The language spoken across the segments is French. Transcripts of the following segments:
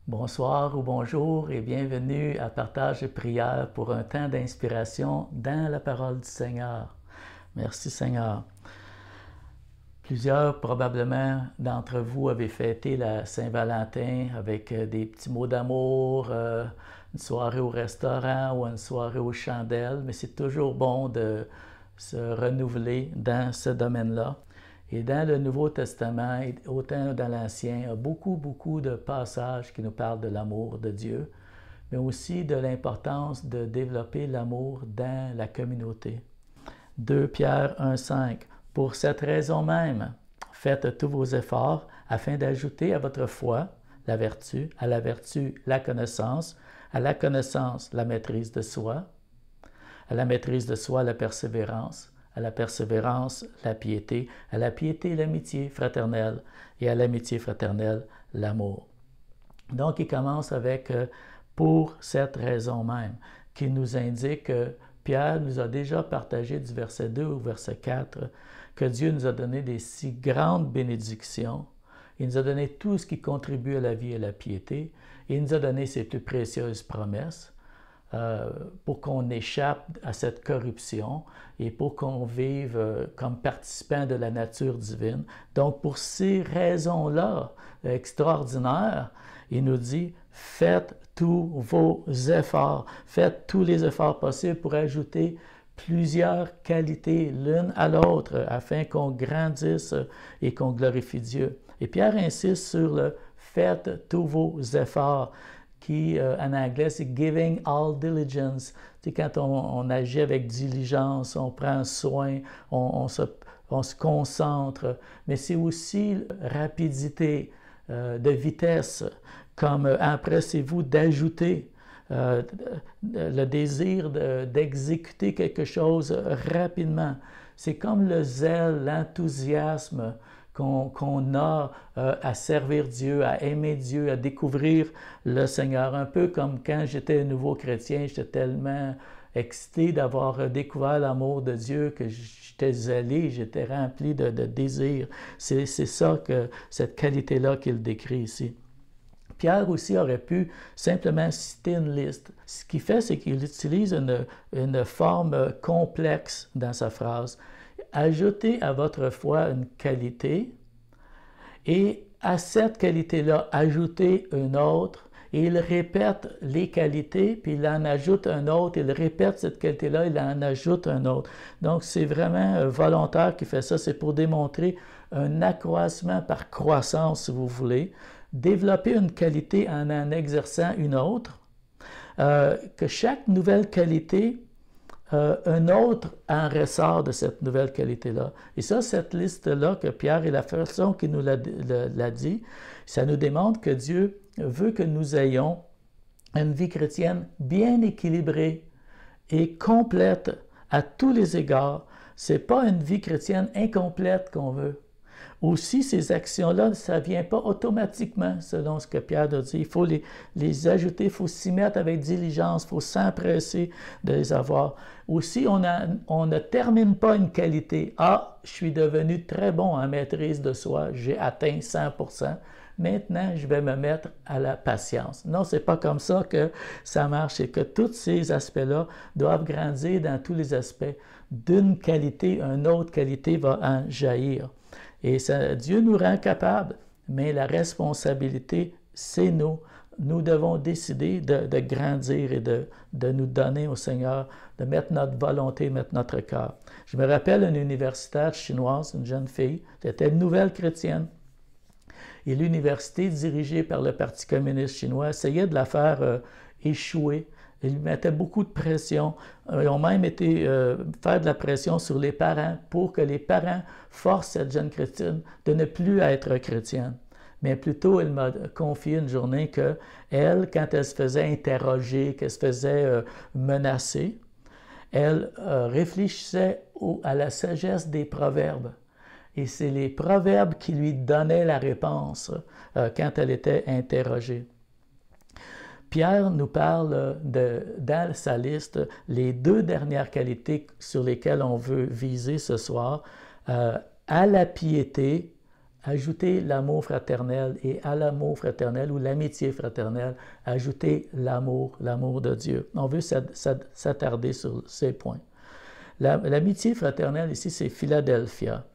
Bonsoir ou bonjour et bienvenue à Partage et prière pour un temps d'inspiration dans la parole du Seigneur. Merci Seigneur. Plusieurs probablement d'entre vous avez fêté la Saint-Valentin avec des petits mots d'amour, une soirée au restaurant ou une soirée aux chandelles, mais c'est toujours bon de se renouveler dans ce domaine-là. Et dans le Nouveau Testament, autant dans l'Ancien, il y a beaucoup de passages qui nous parlent de l'amour de Dieu, mais aussi de l'importance de développer l'amour dans la communauté. 2 Pierre 1,5 « Pour cette raison même, faites tous vos efforts afin d'ajouter à votre foi la vertu, à la vertu la connaissance, à la connaissance la maîtrise de soi, à la maîtrise de soi la persévérance, à la persévérance, la piété, à la piété, l'amitié fraternelle, et à l'amitié fraternelle, l'amour. » Donc, il commence avec « pour cette raison même », qui nous indique que Pierre nous a déjà partagé du verset 2 au verset 4 que Dieu nous a donné des si grandes bénédictions. Il nous a donné tout ce qui contribue à la vie et à la piété. Il nous a donné ses plus précieuses promesses. Pour qu'on échappe à cette corruption et pour qu'on vive comme participant de la nature divine. Donc, pour ces raisons-là extraordinaires, il nous dit « Faites tous vos efforts, faites tous les efforts possibles pour ajouter plusieurs qualités l'une à l'autre afin qu'on grandisse et qu'on glorifie Dieu. » Et Pierre insiste sur le « Faites tous vos efforts » qui, en anglais, c'est « giving all diligence ». C'est quand on agit avec diligence, on prend soin, on se concentre, mais c'est aussi rapidité, de vitesse, comme empressez-vous d'ajouter le désir d'exécuter quelque chose rapidement. C'est comme le zèle, l'enthousiasme qu'on a à servir Dieu, à aimer Dieu, à découvrir le Seigneur. Un peu comme quand j'étais un nouveau chrétien, j'étais tellement excité d'avoir découvert l'amour de Dieu que j'étais zélé, j'étais rempli de désir. C'est ça, cette qualité-là qu'il décrit ici. Pierre aussi aurait pu simplement citer une liste. Ce qu'il fait, c'est qu'il utilise une forme complexe dans sa phrase. Ajoutez à votre foi une qualité et à cette qualité-là, ajoutez une autre. Et il répète les qualités, puis il en ajoute un autre, il répète cette qualité-là, il en ajoute un autre. Donc, c'est vraiment volontaire qui fait ça, c'est pour démontrer un accroissement par croissance, si vous voulez, développer une qualité en exerçant une autre, que chaque nouvelle qualité, un autre en ressort de cette nouvelle qualité-là. Et ça, cette liste-là que Pierre et la façon qu'il nous l'a dit, ça nous démontre que Dieu veut que nous ayons une vie chrétienne bien équilibrée et complète à tous les égards. Ce n'est pas une vie chrétienne incomplète qu'on veut. Aussi, ces actions-là, ça ne vient pas automatiquement, selon ce que Pierre a dit. Il faut les ajouter, il faut s'y mettre avec diligence, il faut s'empresser de les avoir. Aussi, on ne termine pas une qualité. Ah, je suis devenu très bon en maîtrise de soi, j'ai atteint 100%. Maintenant, je vais me mettre à la patience. Non, ce n'est pas comme ça que ça marche. C'est que tous ces aspects-là doivent grandir dans tous les aspects. D'une qualité, une autre qualité va en jaillir. Et ça, Dieu nous rend capables, mais la responsabilité, c'est nous. Nous devons décider de grandir et de nous donner au Seigneur, de mettre notre volonté, mettre notre cœur. Je me rappelle une universitaire chinoise, une jeune fille, c'était une nouvelle chrétienne. Et l'université, dirigée par le Parti communiste chinois, essayait de la faire échouer. Ils lui mettaient beaucoup de pression. Ils ont même été faire de la pression sur les parents pour que les parents forcent cette jeune chrétienne de ne plus être chrétienne. Mais plutôt, elle m'a confié une journée qu'elle, quand elle se faisait interroger, qu'elle se faisait menacer, elle réfléchissait à la sagesse des proverbes. Et c'est les proverbes qui lui donnaient la réponse quand elle était interrogée. Pierre nous parle dans sa liste les 2 dernières qualités sur lesquelles on veut viser ce soir, à la piété ajoutez l'amour fraternel, et à l'amour fraternel ou l'amitié fraternelle, ajoutez l'amour de Dieu. On veut s'attarder sur ces points. L'amitié fraternelle ici, c'est Philadelphia.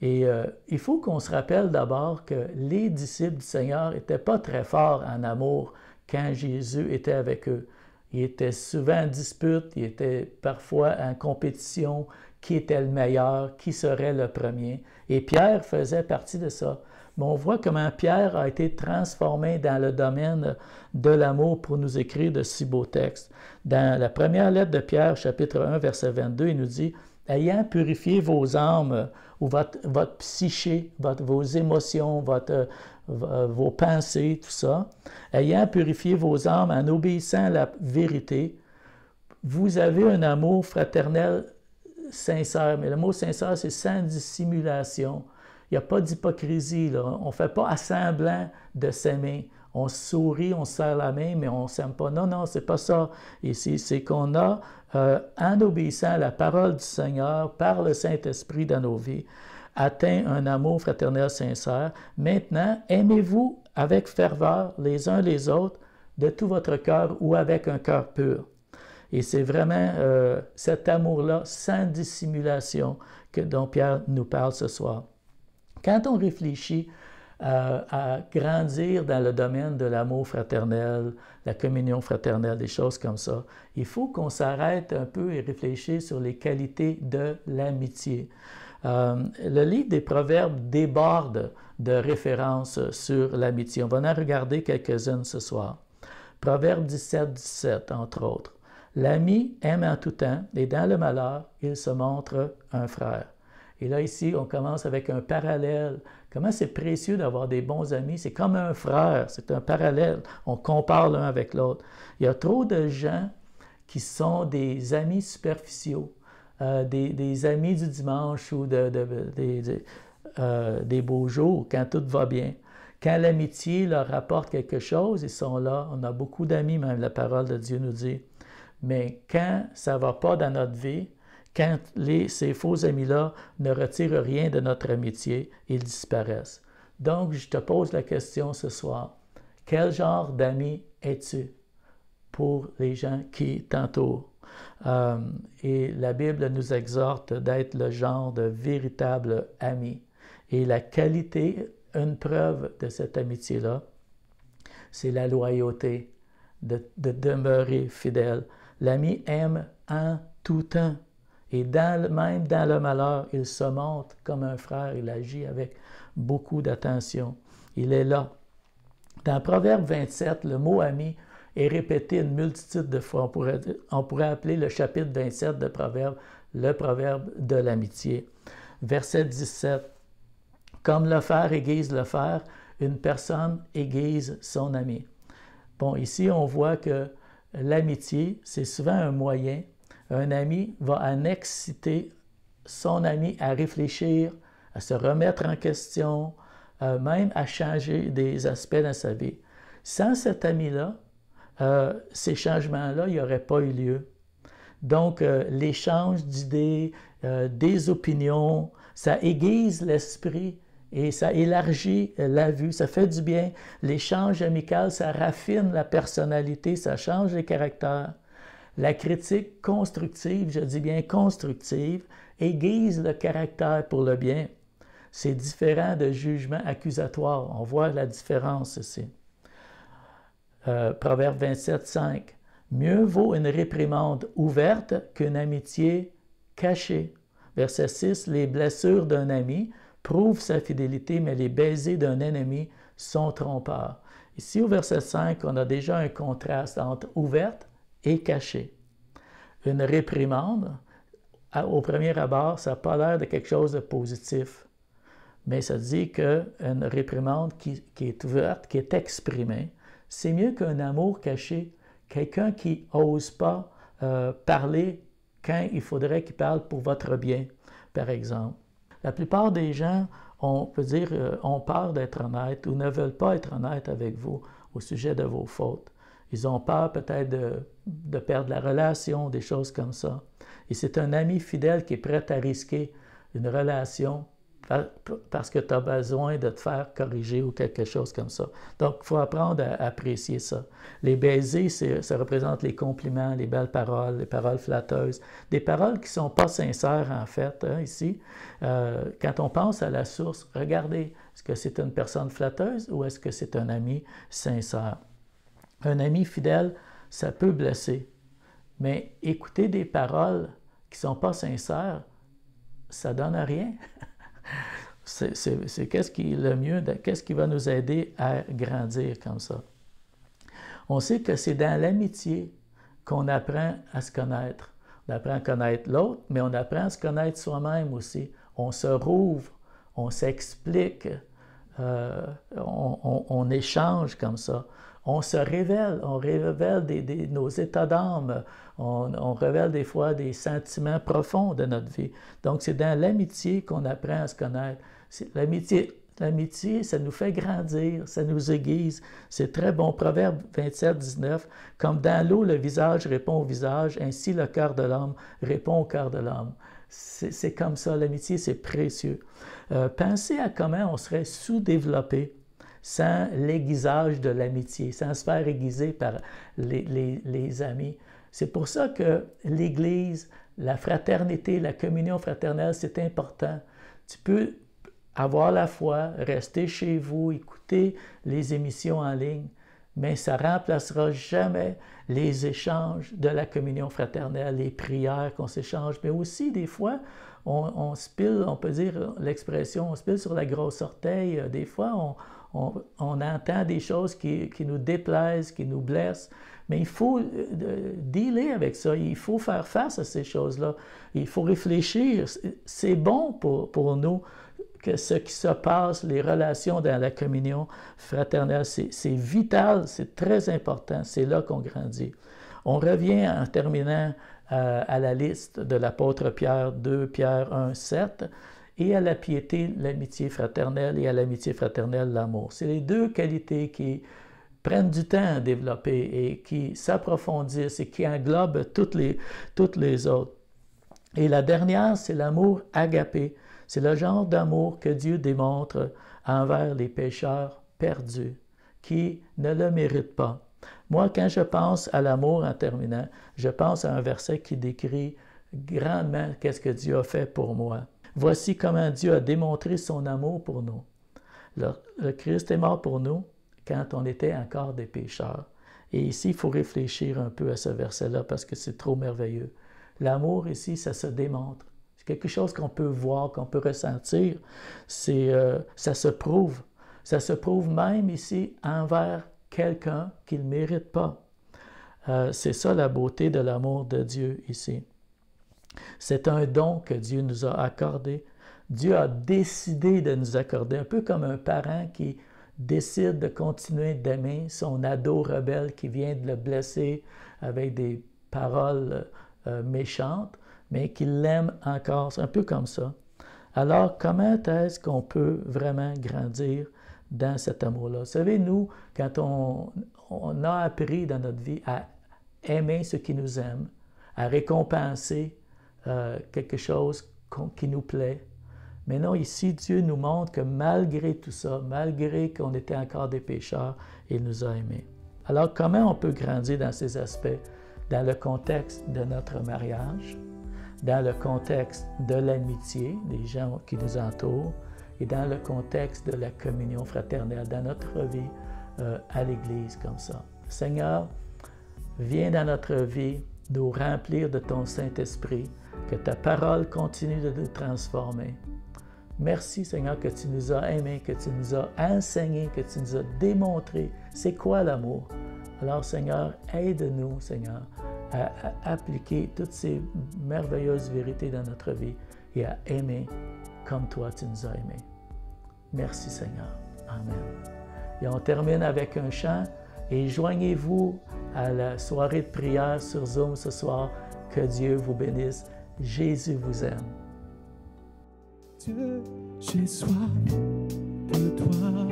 Et il faut qu'on se rappelle d'abord que les disciples du Seigneur n'étaient pas très forts en amour quand Jésus était avec eux. Ils étaient souvent en dispute, ils étaient parfois en compétition, qui était le meilleur, qui serait le premier. Et Pierre faisait partie de ça. Mais on voit comment Pierre a été transformé dans le domaine de l'amour pour nous écrire de si beaux textes. Dans la première lettre de Pierre, chapitre 1, verset 22, il nous dit « Ayant purifié vos âmes, ou votre psyché, vos émotions, vos pensées, tout ça, ayant purifié vos âmes en obéissant à la vérité, vous avez un amour fraternel sincère. » Mais le mot sincère, c'est sans dissimulation. Il n'y a pas d'hypocrisie, là. On ne fait pas à semblant de s'aimer. On sourit, on se serre la main, mais on ne s'aime pas. Non, non, c'est pas ça. Ici, c'est qu'on a, en obéissant à la parole du Seigneur, par le Saint-Esprit dans nos vies, atteint un amour fraternel sincère. Maintenant, aimez-vous avec ferveur les uns les autres, de tout votre cœur ou avec un cœur pur. Et c'est vraiment cet amour-là, sans dissimulation, dont Pierre nous parle ce soir. Quand on réfléchit à grandir dans le domaine de l'amour fraternel, la communion fraternelle, des choses comme ça, il faut qu'on s'arrête un peu et réfléchisse sur les qualités de l'amitié. Le livre des Proverbes déborde de références sur l'amitié. On va en regarder quelques-unes ce soir. Proverbe 17, entre autres. « L'ami aime en tout temps, et dans le malheur, il se montre un frère. » Et là, ici, on commence avec un parallèle. Comment c'est précieux d'avoir des bons amis. C'est comme un frère, c'est un parallèle. On compare l'un avec l'autre. Il y a trop de gens qui sont des amis superficiaux, des amis du dimanche ou des beaux jours, quand tout va bien. Quand l'amitié leur apporte quelque chose, ils sont là. On a beaucoup d'amis, même la parole de Dieu nous dit. Mais quand ça ne va pas dans notre vie, quand ces faux amis-là ne retirent rien de notre amitié, ils disparaissent. Donc, je te pose la question ce soir. Quel genre d'ami es-tu pour les gens qui t'entourent? Et la Bible nous exhorte d'être le genre de véritable ami. Et la qualité, une preuve de cette amitié-là, c'est la loyauté, de demeurer fidèle. L'ami aime en tout temps. Et même dans le malheur, il se montre comme un frère, il agit avec beaucoup d'attention. Il est là. Dans Proverbe 27, le mot « ami » est répété une multitude de fois. On pourrait appeler le chapitre 27 de Proverbe le proverbe de l'amitié. Verset 17. « Comme le fer aiguise le fer, une personne aiguise son ami. » Bon, ici, on voit que l'amitié, c'est souvent un moyen. Un ami va en exciter son ami à réfléchir, à se remettre en question, même à changer des aspects dans sa vie. Sans cet ami-là, ces changements-là, il n'y aurait pas eu lieu. Donc, l'échange d'idées, des opinions, ça aiguise l'esprit et ça élargit la vue, ça fait du bien. L'échange amical, ça raffine la personnalité, ça change les caractères. La critique constructive, je dis bien constructive, aiguise le caractère pour le bien. C'est différent de jugement accusatoire. On voit la différence ici. Proverbe 27, 5. Mieux vaut une réprimande ouverte qu'une amitié cachée. Verset 6. Les blessures d'un ami prouvent sa fidélité, mais les baisers d'un ennemi sont trompeurs. Ici, au verset 5, on a déjà un contraste entre ouverte et cachée. Une réprimande, au premier abord, ça n'a pas l'air de quelque chose de positif. Mais ça dit qu'une réprimande qui est ouverte, qui est exprimée, c'est mieux qu'un amour caché. Quelqu'un qui n'ose pas parler quand il faudrait qu'il parle pour votre bien, par exemple. La plupart des gens, on peut dire, ont peur d'être honnêtes ou ne veulent pas être honnêtes avec vous au sujet de vos fautes. Ils ont peur peut-être de perdre la relation, des choses comme ça. Et c'est un ami fidèle qui est prêt à risquer une relation parce que tu as besoin de te faire corriger ou quelque chose comme ça. Donc, il faut apprendre à apprécier ça. Les baisers, ça représente les compliments, les belles paroles, les paroles flatteuses, des paroles qui ne sont pas sincères en fait, hein, ici. Quand on pense à la source, regardez, est-ce que c'est une personne flatteuse ou est-ce que c'est un ami sincère? Un ami fidèle, ça peut blesser, mais écouter des paroles qui ne sont pas sincères, ça ne donne rien. C'est qu'est-ce qui est le mieux, qu'est-ce qui va nous aider à grandir comme ça. On sait que c'est dans l'amitié qu'on apprend à se connaître. On apprend à connaître l'autre, mais on apprend à se connaître soi-même aussi. On se rouvre, on s'explique, on échange comme ça. On se révèle, on révèle nos états d'âme, on révèle des fois des sentiments profonds de notre vie. Donc, c'est dans l'amitié qu'on apprend à se connaître. L'amitié, ça nous fait grandir, ça nous aiguise. C'est très bon. Proverbe 27, 19. Comme dans l'eau, le visage répond au visage, ainsi le cœur de l'homme répond au cœur de l'homme. C'est comme ça, l'amitié, c'est précieux. Pensez à comment on serait sous-développé sans l'aiguisage de l'amitié, sans se faire aiguiser par les amis. C'est pour ça que l'Église, la fraternité, la communion fraternelle, c'est important. Tu peux avoir la foi, rester chez vous, écouter les émissions en ligne, mais ça ne remplacera jamais les échanges de la communion fraternelle, les prières qu'on s'échange, mais aussi des fois, on se pile, on peut dire l'expression, on se pile sur la grosse orteil. Des fois, on entend des choses qui nous déplaisent, qui nous blessent, mais il faut dealer avec ça, il faut faire face à ces choses-là, il faut réfléchir. C'est bon pour nous que ce qui se passe, les relations dans la communion fraternelle, c'est vital, c'est très important, c'est là qu'on grandit. On revient en terminant à la liste de l'apôtre Pierre, 2 Pierre 1, 7, et à la piété, l'amitié fraternelle, et à l'amitié fraternelle, l'amour. C'est les deux qualités qui prennent du temps à développer et qui s'approfondissent et qui englobent toutes les autres. Et la dernière, c'est l'amour agapé. C'est le genre d'amour que Dieu démontre envers les pécheurs perdus, qui ne le méritent pas. Moi, quand je pense à l'amour en terminant, je pense à un verset qui décrit grandement qu'est-ce que Dieu a fait pour moi. Voici comment Dieu a démontré son amour pour nous. Le Christ est mort pour nous quand on était encore des pécheurs. Et ici, il faut réfléchir un peu à ce verset-là parce que c'est trop merveilleux. L'amour ici, ça se démontre. C'est quelque chose qu'on peut voir, qu'on peut ressentir. Ça se prouve. Ça se prouve même ici envers quelqu'un qui ne le mérite pas. C'est ça la beauté de l'amour de Dieu ici. C'est un don que Dieu nous a accordé. Dieu a décidé de nous accorder, un peu comme un parent qui décide de continuer d'aimer son ado rebelle qui vient de le blesser avec des paroles méchantes, mais qui l'aime encore. C'est un peu comme ça. Alors, comment est-ce qu'on peut vraiment grandir dans cet amour-là? Vous savez, nous, quand on a appris dans notre vie à aimer ceux qui nous aiment, à récompenser quelque chose qui nous plaît. Mais non, ici, Dieu nous montre que malgré tout ça, malgré qu'on était encore des pécheurs, il nous a aimés. Alors, comment on peut grandir dans ces aspects? Dans le contexte de notre mariage, dans le contexte de l'amitié, des gens qui nous entourent, et dans le contexte de la communion fraternelle, dans notre vie à l'Église comme ça. Seigneur, viens dans notre vie nous remplir de ton Saint-Esprit, que ta parole continue de nous transformer. Merci Seigneur que tu nous as aimés, que tu nous as enseignés, que tu nous as démontré c'est quoi l'amour. Alors Seigneur, aide-nous Seigneur à appliquer toutes ces merveilleuses vérités dans notre vie et à aimer comme toi tu nous as aimés. Merci Seigneur. Amen. Et on termine avec un chant et joignez-vous à la soirée de prière sur Zoom ce soir. Que Dieu vous bénisse. Jésus vous aime. Dieu, j'ai soif de toi.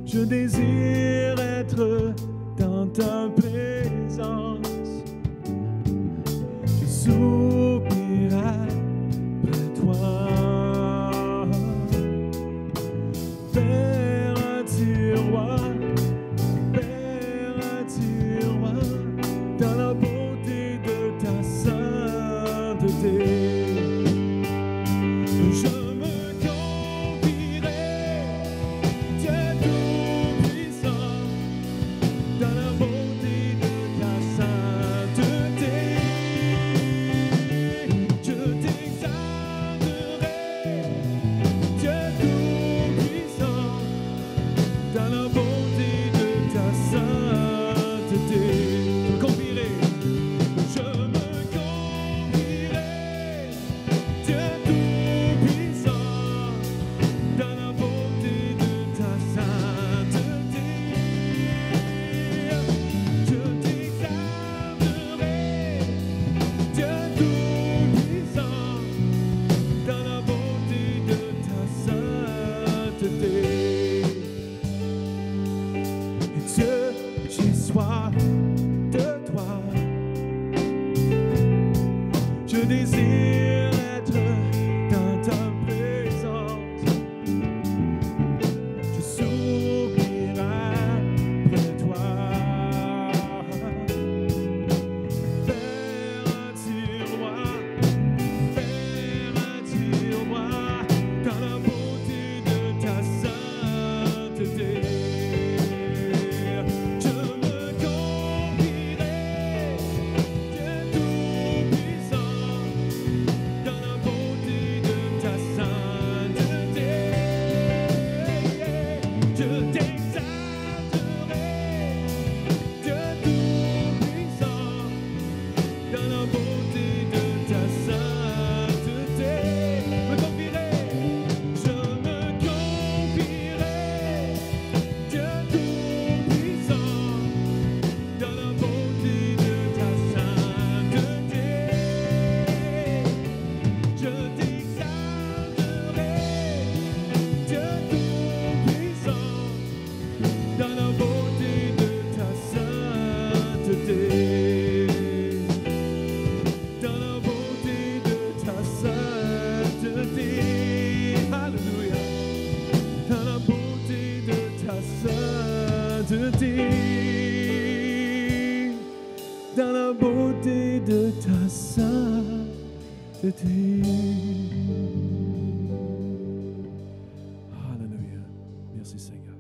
Je désire être dans ta présence. Je soupirais près de toi. soif de toi. Je désire être dans ta présence. Je soupirai près de toi. Attire-moi dans la beauté de ta sainteté. Je me confierai, Dieu Tout-Puissant, dans la beauté de ta sainteté. Je t'exalterai, Dieu Tout-Puissant, dans la beauté de ta sainteté. Me confierai, je me confierai, Dieu Tout-Puissant, dans la beauté de ta sainteté. Je t'exalterai, Dieu Tout-Puissant, dans la beauté de ta sainteté. Dans la beauté de ta sainteté. Alléluia. Dans la beauté de ta sainteté. Dans la beauté de ta sainteté. Alléluia. Merci Seigneur.